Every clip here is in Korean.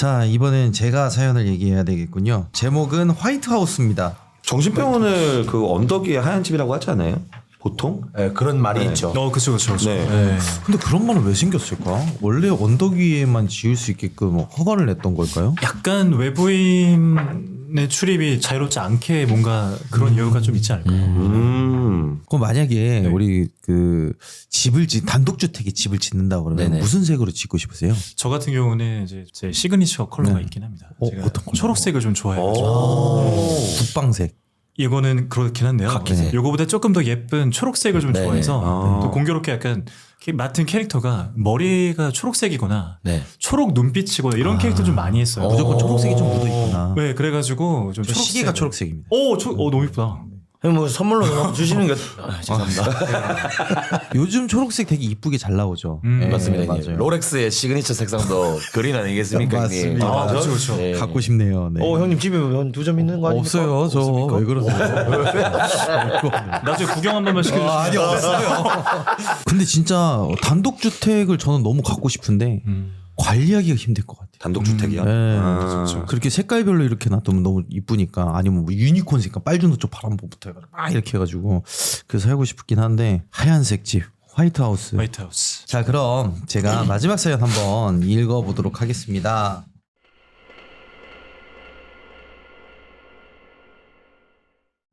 자, 이번엔 제가 사연을 얘기해야 되겠군요. 제목은 화이트하우스입니다. 정신병원을 그 언덕 위에 하얀 집이라고 하지 않아요? 보통? 네, 그런 말이 있죠. 그쵸. 네. 네. 근데 그런 말은 왜 생겼을까? 원래 언덕 위에만 지을 수 있게끔 허가를 냈던 걸까요? 약간 외부인의 출입이 자유롭지 않게 뭔가 그런 이유가 좀 있지 않을까요? 그럼 만약에 네. 우리 그 단독주택에 집을 짓는다 그러면 네네. 무슨 색으로 짓고 싶으세요? 저 같은 경우는 이제 제 시그니처 컬러가 있긴 합니다. 제가 어떤 컬러? 초록색을 좀 좋아해가지고 국방색. 이거는 그렇긴 한데요. 카키색. 요거보다 조금 더 예쁜 초록색을 좀 네네. 좋아해서 또 공교롭게 약간 맡은 캐릭터가 머리가 초록색이거나 네. 초록 눈빛이거나 이런 캐릭터 좀 많이 했어요. 무조건 초록색이 좀 묻어 있구나. 네, 그래가지고 좀 저 시계가 초록색입니다. 너무 예쁘다. 뭐 선물로 주시는 게 죄송합니다. 요즘 초록색 되게 이쁘게 잘 나오죠. 네, 맞습니다. 맞아요. 형님. 롤렉스의 시그니처 색상도 그린 아니겠습니까? 형님? 맞습니다. 아, 그렇죠. 네. 갖고 싶네요. 네. 형님 집에 두 점 있는 거 아닙니까? 없어요. 저 없습니까? 왜 그러세요? 나중에 구경 한 번만 시켜주세요. 아니 없어요. 근데 진짜 단독주택을 저는 너무 갖고 싶은데 관리하기가 힘들 것 같아요. 단독주택이요? 네. 아. 그렇게 색깔별로 이렇게 놔두면 너무 이쁘니까 아니면 뭐 유니콘 색깔 빨주노 쪽 파란색부터 해가지고 막 이렇게 해가지고 그래서 살고 싶긴 한데 하얀색 집 화이트하우스. 화이트하우스. 자, 그럼 제가 마지막 사연 한번 읽어보도록 하겠습니다.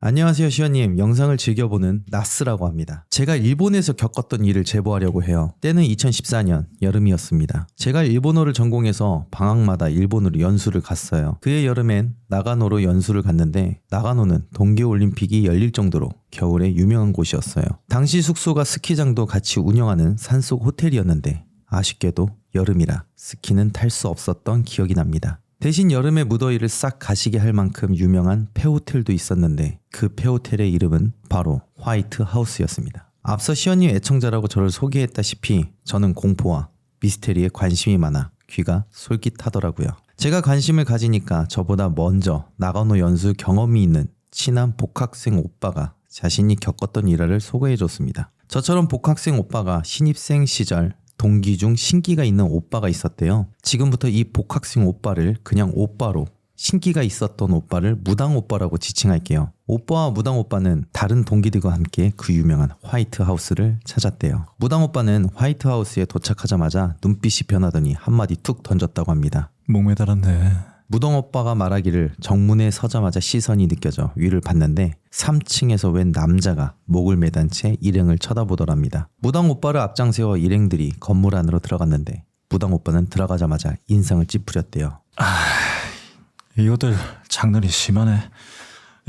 안녕하세요, 시원님. 영상을 즐겨보는 나스라고 합니다. 제가 일본에서 겪었던 일을 제보하려고 해요. 때는 2014년 여름이었습니다. 제가 일본어를 전공해서 방학마다 일본으로 연수를 갔어요. 그해 여름엔 나가노로 연수를 갔는데 나가노는 동계올림픽이 열릴 정도로 겨울에 유명한 곳이었어요. 당시 숙소가 스키장도 같이 운영하는 산속 호텔이었는데 아쉽게도 여름이라 스키는 탈 수 없었던 기억이 납니다. 대신 여름에 무더위를 싹 가시게 할 만큼 유명한 폐호텔도 있었는데 그 폐호텔의 이름은 바로 화이트하우스였습니다. 앞서 시원님 애청자라고 저를 소개했다시피 저는 공포와 미스테리에 관심이 많아 귀가 솔깃하더라고요. 제가 관심을 가지니까 저보다 먼저 나가노 연수 경험이 있는 친한 복학생 오빠가 자신이 겪었던 일화를 소개해줬습니다. 저처럼 복학생 오빠가 신입생 시절 동기 중 신기가 있는 오빠가 있었대요. 지금부터 이 복학생 오빠를 그냥 오빠로, 신기가 있었던 오빠를 무당 오빠라고 지칭할게요. 오빠와 무당 오빠는 다른 동기들과 함께 그 유명한 화이트하우스를 찾았대요. 무당 오빠는 화이트하우스에 도착하자마자 눈빛이 변하더니 한마디 툭 던졌다고 합니다. 목매달았네. 무당 오빠가 말하기를 정문에 서자마자 시선이 느껴져 위를 봤는데 3층에서 웬 남자가 목을 매단 채 일행을 쳐다보더랍니다. 무당 오빠를 앞장세워 일행들이 건물 안으로 들어갔는데 무당 오빠는 들어가자마자 인상을 찌푸렸대요. 이것들 장난이 심하네.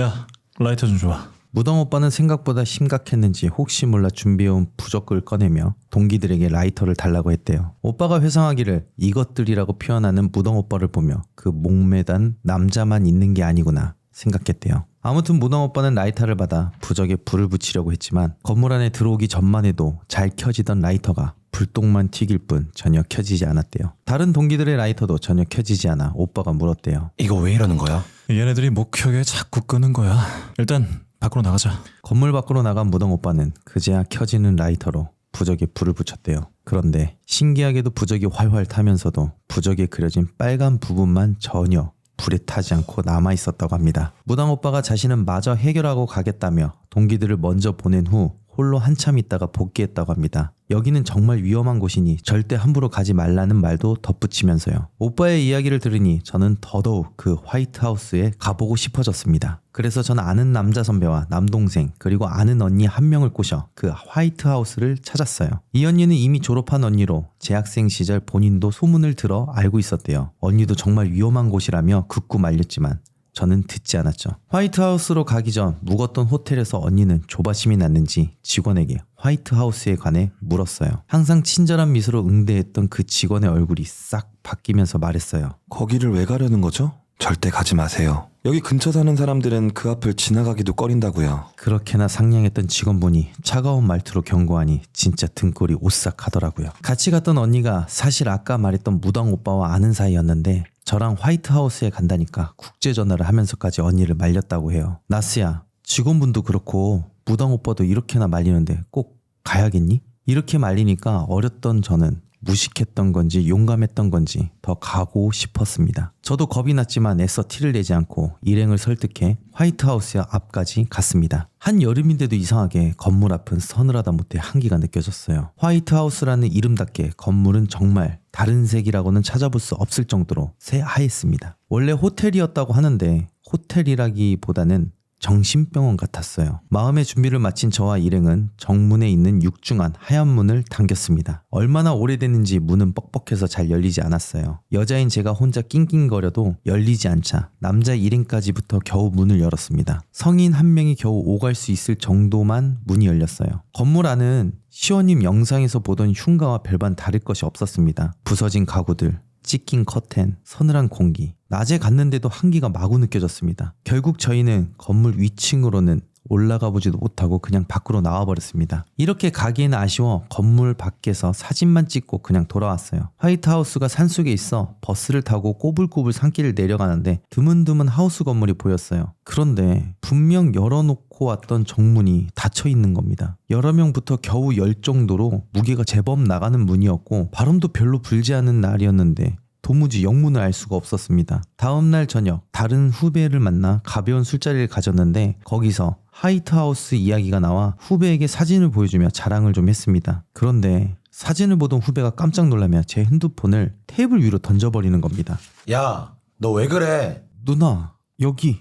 야, 라이터 좀 줘봐. 무당 오빠는 생각보다 심각했는지 혹시 몰라 준비해온 부적을 꺼내며 동기들에게 라이터를 달라고 했대요. 오빠가 회상하기를 이것들이라고 표현하는 무당 오빠를 보며 그 목매단 남자만 있는 게 아니구나 생각했대요. 아무튼 무당 오빠는 라이터를 받아 부적에 불을 붙이려고 했지만 건물 안에 들어오기 전만 해도 잘 켜지던 라이터가 불똥만 튀길 뿐 전혀 켜지지 않았대요. 다른 동기들의 라이터도 전혀 켜지지 않아 오빠가 물었대요. 이거 왜 이러는 거야? 얘네들이 목격에 자꾸 끄는 거야. 일단 밖으로 나가자. 건물 밖으로 나간 무당 오빠는 그제야 켜지는 라이터로 부적에 불을 붙였대요. 그런데 신기하게도 부적이 활활 타면서도 부적에 그려진 빨간 부분만 전혀 불에 타지 않고 남아있었다고 합니다. 무당 오빠가 자신은 마저 해결하고 가겠다며 동기들을 먼저 보낸 후 홀로 한참 있다가 복귀했다고 합니다. 여기는 정말 위험한 곳이니 절대 함부로 가지 말라는 말도 덧붙이면서요. 오빠의 이야기를 들으니 저는 더더욱 그 화이트하우스에 가보고 싶어졌습니다. 그래서 전 아는 남자 선배와 남동생 그리고 아는 언니 한 명을 꼬셔 그 화이트하우스를 찾았어요. 이 언니는 이미 졸업한 언니로 재학생 시절 본인도 소문을 들어 알고 있었대요. 언니도 정말 위험한 곳이라며 극구 말렸지만 저는 듣지 않았죠. 화이트하우스로 가기 전 묵었던 호텔에서 언니는 조바심이 났는지 직원에게 화이트하우스에 관해 물었어요. 항상 친절한 미소로 응대했던 그 직원의 얼굴이 싹 바뀌면서 말했어요. 거기를 왜 가려는 거죠? 절대 가지 마세요. 여기 근처 사는 사람들은 그 앞을 지나가기도 꺼린다고요. 그렇게나 상냥했던 직원분이 차가운 말투로 경고하니 진짜 등골이 오싹하더라고요. 같이 갔던 언니가 사실 아까 말했던 무당 오빠와 아는 사이였는데 저랑 화이트하우스에 간다니까 국제전화를 하면서까지 언니를 말렸다고 해요. 나스야, 직원분도 그렇고 무당 오빠도 이렇게나 말리는데 꼭 가야겠니? 이렇게 말리니까 어렸던 저는 무식했던 건지 용감했던 건지 더 가고 싶었습니다. 저도 겁이 났지만 애써 티를 내지 않고 일행을 설득해 화이트하우스 앞까지 갔습니다. 한여름인데도 이상하게 건물 앞은 서늘하다 못해 한기가 느껴졌어요. 화이트하우스라는 이름답게 건물은 정말 다른 색이라고는 찾아볼 수 없을 정도로 새하였습니다. 원래 호텔이었다고 하는데 호텔이라기보다는 정신병원 같았어요. 마음의 준비를 마친 저와 일행은 정문에 있는 육중한 하얀 문을 당겼습니다. 얼마나 오래됐는지 문은 뻑뻑해서 잘 열리지 않았어요. 여자인 제가 혼자 낑낑거려도 열리지 않자 남자 일행까지부터 겨우 문을 열었습니다. 성인 한 명이 겨우 오갈 수 있을 정도만 문이 열렸어요. 건물 안은 시원님 영상에서 보던 흉가와 별반 다를 것이 없었습니다. 부서진 가구들, 찢긴 커튼, 서늘한 공기. 낮에 갔는데도 한기가 마구 느껴졌습니다. 결국 저희는 건물 위층으로는 올라가 보지도 못하고 그냥 밖으로 나와버렸습니다. 이렇게 가기에는 아쉬워 건물 밖에서 사진만 찍고 그냥 돌아왔어요. 화이트하우스가 산속에 있어 버스를 타고 꼬불꼬불 산길을 내려가는데 드문드문 하우스 건물이 보였어요. 그런데 분명 열어놓고 왔던 정문이 닫혀 있는 겁니다. 여러 명부터 겨우 열 정도로 무게가 제법 나가는 문이었고 바람도 별로 불지 않은 날이었는데 도무지 영문을 알 수가 없었습니다. 다음날 저녁 다른 후배를 만나 가벼운 술자리를 가졌는데 거기서 화이트하우스 이야기가 나와 후배에게 사진을 보여주며 자랑을 좀 했습니다. 그런데 사진을 보던 후배가 깜짝 놀라며 제 핸드폰을 테이블 위로 던져버리는 겁니다. 야, 너 왜 그래? 누나, 여기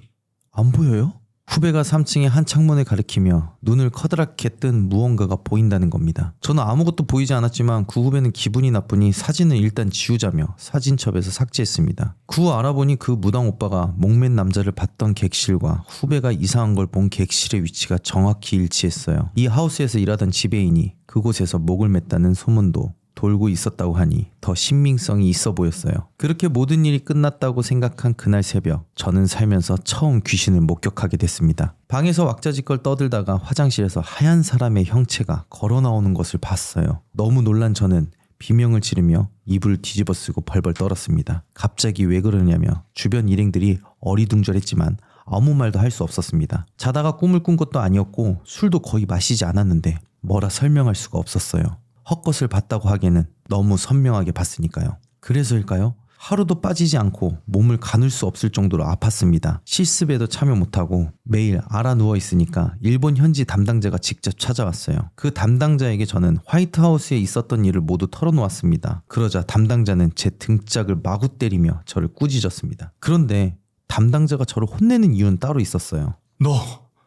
안 보여요? 후배가 3층의 한 창문을 가리키며 눈을 커다랗게 뜬 무언가가 보인다는 겁니다. 저는 아무것도 보이지 않았지만 그 후배는 기분이 나쁘니 사진을 일단 지우자며 사진첩에서 삭제했습니다. 그 후 알아보니 그 무당 오빠가 목맨 남자를 봤던 객실과 후배가 이상한 걸 본 객실의 위치가 정확히 일치했어요. 이 하우스에서 일하던 지배인이 그곳에서 목을 맸다는 소문도 돌고 있었다고 하니 더 신빙성이 있어 보였어요. 그렇게 모든 일이 끝났다고 생각한 그날 새벽, 저는 살면서 처음 귀신을 목격하게 됐습니다. 방에서 왁자지껄 떠들다가 화장실에서 하얀 사람의 형체가 걸어 나오는 것을 봤어요. 너무 놀란 저는 비명을 지르며 이불을 뒤집어 쓰고 벌벌 떨었습니다. 갑자기 왜 그러냐며 주변 일행들이 어리둥절했지만 아무 말도 할 수 없었습니다. 자다가 꿈을 꾼 것도 아니었고 술도 거의 마시지 않았는데 뭐라 설명할 수가 없었어요. 헛것을 봤다고 하기에는 너무 선명하게 봤으니까요. 그래서일까요? 하루도 빠지지 않고 몸을 가눌 수 없을 정도로 아팠습니다. 실습에도 참여 못하고 매일 알아 누워 있으니까 일본 현지 담당자가 직접 찾아왔어요. 그 담당자에게 저는 화이트하우스에 있었던 일을 모두 털어놓았습니다. 그러자 담당자는 제 등짝을 마구 때리며 저를 꾸짖었습니다. 그런데 담당자가 저를 혼내는 이유는 따로 있었어요. 너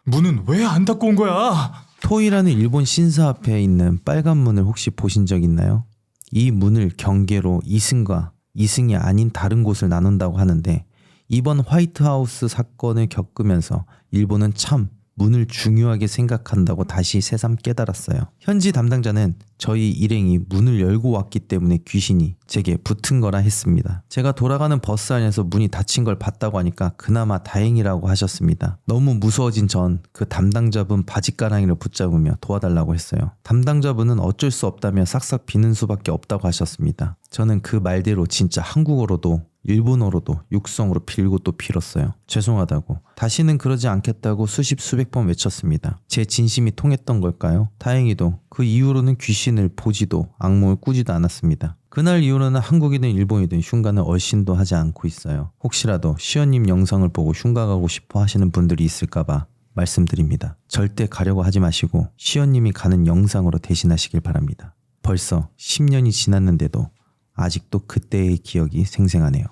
문은 왜 안 닫고 온 거야? 토이라는 일본 신사 앞에 있는 빨간 문을 혹시 보신 적 있나요? 이 문을 경계로 2승과 2승이 아닌 다른 곳을 나눈다고 하는데 이번 화이트하우스 사건을 겪으면서 일본은 참 문을 중요하게 생각한다고 다시 새삼 깨달았어요. 현지 담당자는 저희 일행이 문을 열고 왔기 때문에 귀신이 제게 붙은 거라 했습니다. 제가 돌아가는 버스 안에서 문이 닫힌 걸 봤다고 하니까 그나마 다행이라고 하셨습니다. 너무 무서워진 전 그 담당자분 바지가랑이를 붙잡으며 도와달라고 했어요. 담당자분은 어쩔 수 없다며 싹싹 비는 수밖에 없다고 하셨습니다. 저는 그 말대로 진짜 한국어로도 일본어로도 육성으로 빌고 또 빌었어요. 죄송하다고. 다시는 그러지 않겠다고 수십 번 외쳤습니다. 제 진심이 통했던 걸까요? 다행히도 그 이후로는 귀신을 보지도 악몽을 꾸지도 않았습니다. 그날 이후로는 한국이든 일본이든 흉가는 얼씬도 하지 않고 있어요. 혹시라도 시연님 영상을 보고 흉가 가고 싶어 하시는 분들이 있을까봐 말씀드립니다. 절대 가려고 하지 마시고 시연님이 가는 영상으로 대신하시길 바랍니다. 벌써 10년이 지났는데도 아직도 그때의 기억이 생생하네요.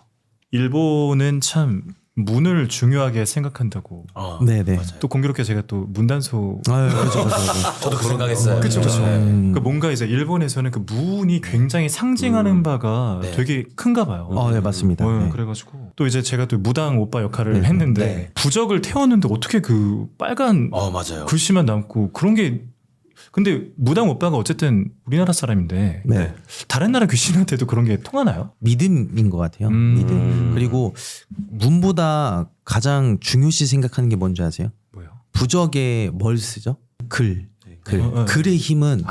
일본은 참 문을 중요하게 생각한다고. 네네. 맞아요. 또 공교롭게 제가 또 문단소 그렇죠. 저도 그 생각했어요. 그쵸, 그쵸. 네. 그 뭔가 이제 일본에서는 그 문이 굉장히 상징하는 바가 네. 되게 큰가 봐요. 네, 맞습니다. 네. 그래가지고 또 이제 제가 또 무당 오빠 역할을 네. 했는데 네. 부적을 태웠는데 어떻게 그 빨간 맞아요. 글씨만 남고 그런 게 근데 무당 오빠가 어쨌든 우리나라 사람인데 네. 다른 나라 귀신한테도 그런 게 통하나요? 믿음인 것 같아요. 믿음. 그리고 문보다 가장 중요시 생각하는 게 뭔지 아세요? 뭐요? 부적에 뭘 쓰죠? 글. 네. 글의 힘은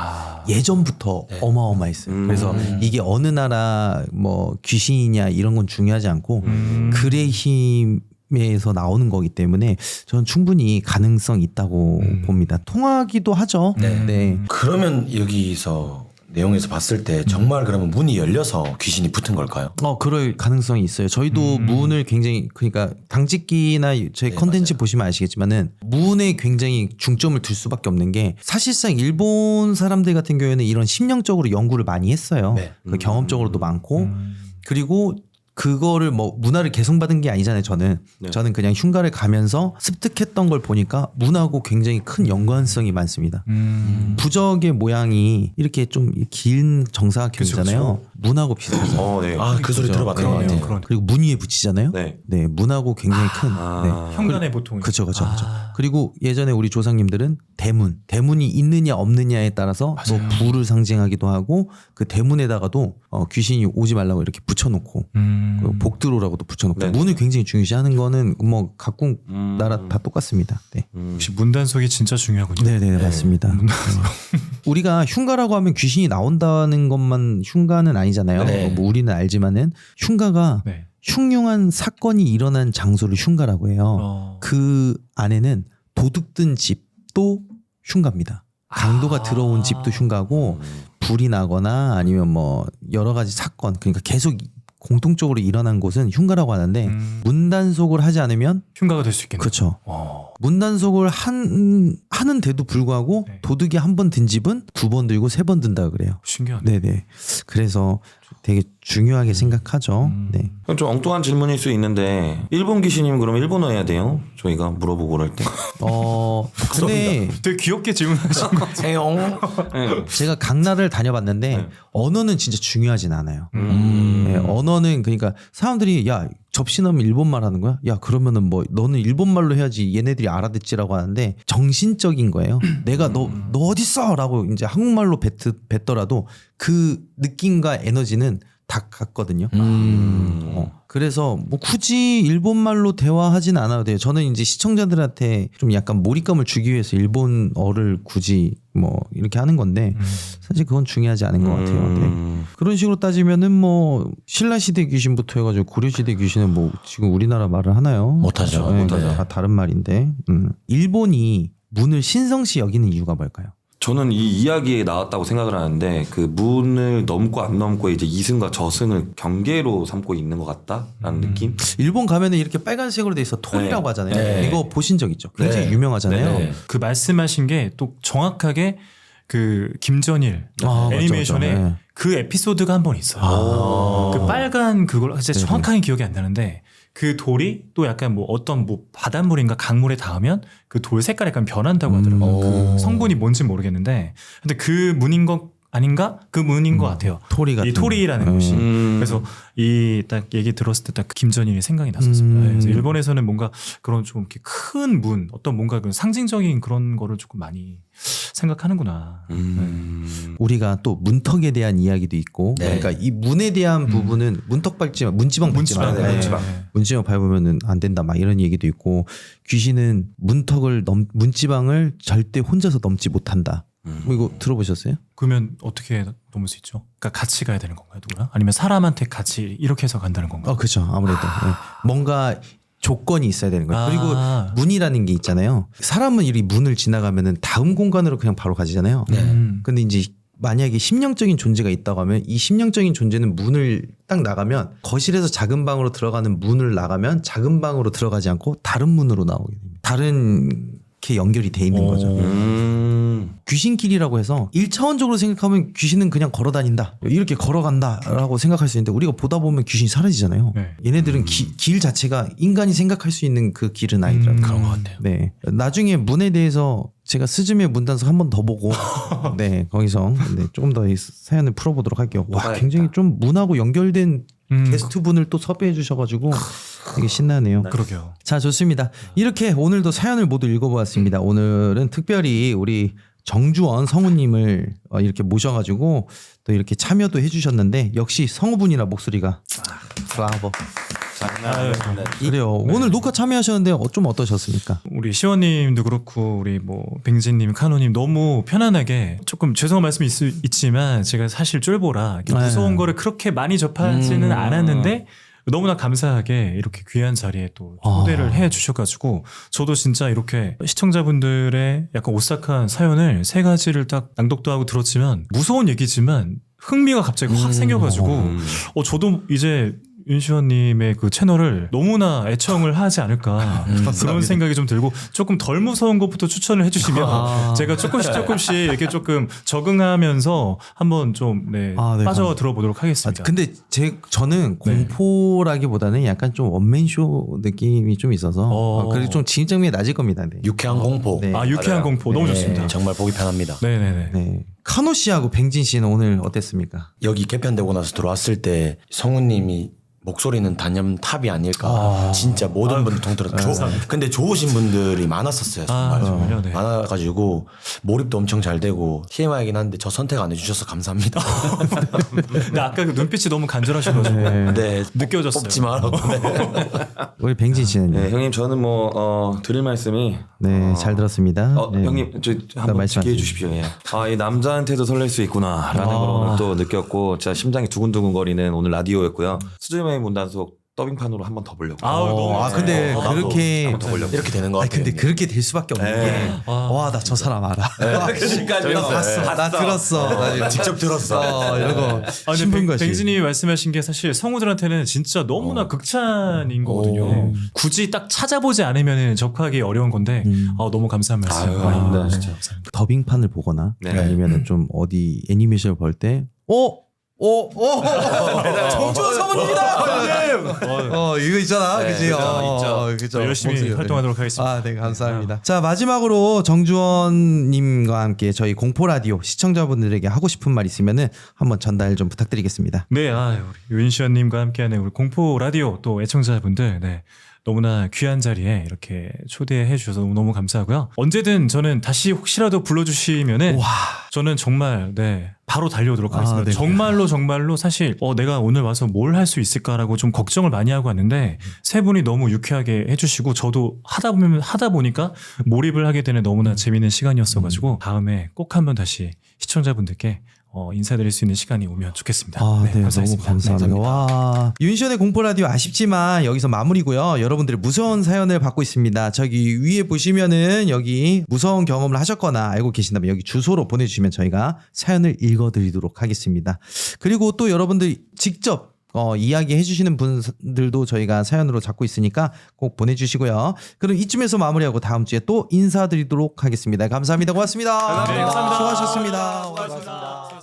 예전부터 네. 어마어마했어요. 그래서 이게 어느 나라 뭐 귀신이냐 이런 건 중요하지 않고 글의 힘에서 나오는 거기 때문에 저는 충분히 가능성 있다고 봅니다. 통하기도 하죠. 네. 네. 그러면 여기서 내용에서 봤을 때 정말 그러면 문이 열려서 귀신이 붙은 걸까요? 그럴 가능성이 있어요. 저희도 문을 굉장히 그러니까 당직기나 저희 컨텐츠 보시면 아시겠지만은 문에 굉장히 중점을 둘 수밖에 없는 게 사실상 일본 사람들 같은 경우에는 이런 심령적으로 연구를 많이 했어요. 네. 그 경험적으로도 많고 그리고 그거를 뭐 문화를 개성받은 게 아니잖아요. 저는 그냥 흉가를 가면서 습득했던 걸 보니까 문하고 굉장히 큰 연관성이 많습니다. 부적의 모양이 이렇게 좀 긴 정사각형이잖아요. 문하고 비슷하죠. 네. 그 소리 들어봤던 것 그러네요. 같아요. 그러네. 그리고 문 위에 붙이잖아요. 네. 네, 문하고 굉장히 큰. 네. 현관에 보통 그렇죠. 그리고 예전에 우리 조상님들은 대문이 있느냐 없느냐에 따라서 또 부를 상징하기도 하고 그 대문에다가도 귀신이 오지 말라고 이렇게 붙여놓고 그 복드로라고도 붙여놓고 네. 문을 굉장히 중요시하는 거는 뭐 각국 나라 다 똑같습니다. 네. 역시 문단속이 진짜 중요하군요. 네네 맞습니다. 네. 우리가 흉가라고 하면 귀신이 나온다는 것만 흉가는 아니잖아요. 네. 뭐 우리는 알지만은 흉가가 네. 흉흉한 사건이 일어난 장소를 흉가라고 해요. 그 안에는 도둑 든 집도 흉가입니다. 강도가 들어온 집도 흉가고 불이 나거나 아니면 뭐 여러 가지 사건 그러니까 계속 공통적으로 일어난 곳은 흉가라고 하는데 문단속을 하지 않으면 흉가가 될 수 있겠네요. 그렇죠. 문단속을 하는데도 불구하고 네. 도둑이 한 번 든 집은 2번 들고 3번 든다 그래요. 신기하네. 네네. 그래서 되게 중요하게 생각하죠. 네. 그럼 좀 엉뚱한 질문일 수 있는데 일본 귀신이면 그럼 일본어 해야 돼요? 저희가 물어보고 그럴 때. 근데 되게 귀엽게 질문하신 거. 해용. 네. 제가 각 나라를 다녀봤는데 네. 언어는 진짜 중요하진 않아요. 네, 언어는 그러니까 사람들이 야 접시 넣으면 일본말 하는 거야? 야 그러면은 뭐 너는 일본말로 해야지 얘네들이 알아듣지라고 하는데 정신적인 거예요. 내가 너 어딨어? 라고 이제 한국말로 뱉더라도 그 느낌과 에너지는 다 같거든요. 그래서 뭐 굳이 일본말로 대화하진 않아도 돼요. 저는 이제 시청자들한테 좀 약간 몰입감을 주기 위해서 일본어를 굳이 뭐 이렇게 하는 건데 사실 그건 중요하지 않은 것 같아요. 네. 그런 식으로 따지면은 뭐 신라 시대 귀신부터 해가지고 고려 시대 귀신은 뭐 지금 우리나라 말을 하나요? 못하죠. 네, 못하죠. 다 다른 말인데 일본이 문을 신성시 여기는 이유가 뭘까요? 저는 이 이야기에 나왔다고 생각을 하는데 그 문을 넘고 안 넘고 이제 이승과 저승을 경계로 삼고 있는 것 같다라는 느낌. 일본 가면은 이렇게 빨간색으로 돼 있어 톨이라고 네. 하잖아요. 네. 이거 보신 적 있죠? 굉장히 네. 유명하잖아요. 네. 그 말씀하신 게 또 정확하게 그 김전일 맞죠, 애니메이션에 맞죠. 네. 그 에피소드가 한 번 있어요. 그 빨간 그걸 진짜 네네. 정확하게 기억이 안 나는데 그 돌이 또 약간 뭐 어떤 뭐 바닷물인가 강물에 닿으면 그 돌 색깔이 약간 변한다고 하더라고요. 그 성분이 뭔지 모르겠는데 근데 그 문인 것 아닌가? 그 문인 것 같아요. 토리 같은 이 토리라는 거. 곳이. 음. 그래서 이 딱 얘기 들었을 때 딱 김전일이 생각이 났었습니다. 네, 그래서 음. 일본에서는 뭔가 그런 좀 이렇게 큰 문, 어떤 뭔가 그 상징적인 그런 거를 조금 많이 생각하는구나. 우리가 또 문턱에 대한 이야기도 있고 네. 그러니까 이 문에 대한 부분은 문턱 밟지 마 문지방 밟지 마 문지방, 문지방. 문지방 밟으면은 안 된다 막 이런 얘기도 있고 귀신은 문턱을 문지방을 절대 혼자서 넘지 못한다. 뭐 이거 들어보셨어요? 그러면 어떻게 넘을 수 있죠? 그러니까 같이 가야 되는 건가요, 누구랑? 아니면 사람한테 같이 이렇게 해서 간다는 건가요? 그렇죠. 아무래도 네. 뭔가 조건이 있어야 되는 거예요. 그리고 문이라는 게 있잖아요. 사람은 이 문을 지나가면은 다음 공간으로 그냥 바로 가지잖아요. 근데 이제 만약에 심령적인 존재가 있다고 하면 이 심령적인 존재는 문을 딱 나가면 거실에서 작은 방으로 들어가는 문을 나가면 작은 방으로 들어가지 않고 다른 문으로 나오게 됩니다. 다른 게 연결이 돼 있는 거죠. 귀신길이라고 해서 1차원적으로 생각하면 귀신은 그냥 걸어 다닌다. 이렇게 걸어간다라고 생각할 수 있는데 우리가 보다 보면 귀신이 사라지잖아요. 네. 얘네들은 길 자체가 인간이 생각할 수 있는 그 길은 아니더라고요. 그런 것 같아요. 네. 나중에 문에 대해서 제가 스즈메 문단속 한 번 더 보고 네, 거기서 네, 조금 더 이 사연을 풀어보도록 할게요. 와, 봐야겠다. 굉장히 좀 문하고 연결된 게스트 분을 또 섭외해 주셔가지고 되게 신나네요. 그러게요. 자, 좋습니다. 이렇게 오늘도 사연을 모두 읽어보았습니다. 오늘은 특별히 우리 정주원 성우님을 이렇게 모셔가지고 또 이렇게 참여도 해주셨는데 역시 성우분이라 목소리가 브라보. 그래요. 오늘 녹화 참여하셨는데 좀 어떠셨습니까? 우리 시원님도 그렇고 우리 뭐 뱅진님, 카노님 너무 편안하게 조금 죄송한 말씀이 있지만 제가 사실 쫄보라 이렇게 무서운 거를 그렇게 많이 접하지는 않았는데 너무나 감사하게 이렇게 귀한 자리에 또 초대를 해 주셔가지고 저도 진짜 이렇게 시청자분들의 약간 오싹한 사연을 3가지를 딱 낭독도 하고 들었지만 무서운 얘기지만 흥미가 갑자기 확 생겨가지고 저도 이제 윤시원님의 그 채널을 너무나 애청을 하지 않을까 그런 생각이 좀 들고 조금 덜 무서운 것부터 추천을 해주시면 제가 조금씩 이렇게 조금 적응하면서 한번 좀 네, 빠져 들어보도록 하겠습니다. 근데 저는 공포라기보다는 약간 좀 원맨쇼 느낌이 좀 있어서 그리고 좀 진입장벽이 낮을 겁니다. 네. 유쾌한 공포. 네. 유쾌한 공포 너무 네, 좋습니다. 정말 보기 편합니다. 네네네. 네. 카노 씨하고 뱅진 씨는 오늘 어땠습니까? 여기 개편되고 나서 들어왔을 때 성우님이 목소리는 단연 탑이 아닐까. 진짜 모든 분들 통틀어서. 근데 좋으신 분들이 많았었어요. 정말. 정말요? 네. 많아가지고 몰입도 엄청 잘 되고 TMI이긴 한데 저 선택 안 해주셔서 감사합니다. 근데 아까 그 눈빛이 너무 간절하셔가지고 네, 느껴졌어요. 뽑지 말라고. 네. 우리 뱅진 씨는요? 네, 형님 저는 뭐 드릴 말씀이 네, 잘 들었습니다. 네. 형님 저 한번 말씀하세요. 지게 해주십시오. 예. 이 남자한테도 설렐 수 있구나라는 걸 오늘 또 느꼈고 진짜 심장이 두근두근거리는 오늘 라디오였고요. 수즈메이 문단속 더빙판으로 한 번 더 보려고. 근데 나도 그렇게 한번 더 보려고. 이렇게 되는 거 아니 같아요. 근데 그렇게 될 수밖에 없는 게 와 나 저 사람 알아. 나 봤어. 나 들었어. 나 지금 직접 들었어. 이런 거 아, 신분 근데 것이. 뱅진님이 말씀하신 게 사실 성우들한테는 진짜 너무나 극찬인 거거든요. 굳이 딱 찾아보지 않으면 접하기 어려운 건데 너무 감사한 말씀. 아유, 아닙니다. 진짜 감사합니다. 더빙판을 보거나 네. 아니면은 좀 어디 애니메이션을 볼 때 정주원 사모님이다. 이거 있잖아, 네, 그지? 있죠. 그죠. 열심히 목소리. 활동하도록 하겠습니다. 네, 감사합니다. 자, 마지막으로 정주원님과 함께 저희 공포 라디오 시청자분들에게 하고 싶은 말 있으면은 한번 전달 좀 부탁드리겠습니다. 네, 우리 윤시연님과 함께하는 우리 공포 라디오 또 애청자분들, 네. 너무나 귀한 자리에 이렇게 초대해 주셔서 너무 감사하고요. 언제든 저는 다시 혹시라도 불러주시면은 저는 정말 바로 달려오도록 하겠습니다. 네. 정말로 사실 내가 오늘 와서 뭘 할 수 있을까라고 좀 걱정을 많이 하고 왔는데 세 분이 너무 유쾌하게 해주시고 저도 하다 보니까 몰입을 하게 되는 너무나 재밌는 시간이었어가지고 다음에 꼭 한번 다시 시청자분들께 인사드릴 수 있는 시간이 오면 좋겠습니다. 네, 감사했습니다. 너무 감사합니다. 와, 윤시연의 공포 라디오 아쉽지만 여기서 마무리고요. 여러분들의 무서운 사연을 받고 있습니다. 저기 위에 보시면은 여기 무서운 경험을 하셨거나 알고 계신다면 여기 주소로 보내주시면 저희가 사연을 읽어드리도록 하겠습니다. 그리고 또 여러분들 직접 이야기해 주시는 분들도 저희가 사연으로 잡고 있으니까 꼭 보내주시고요. 그럼 이쯤에서 마무리하고 다음 주에 또 인사드리도록 하겠습니다. 감사합니다. 고맙습니다. 네, 감사합니다. 수고하셨습니다. 수고하셨습니다.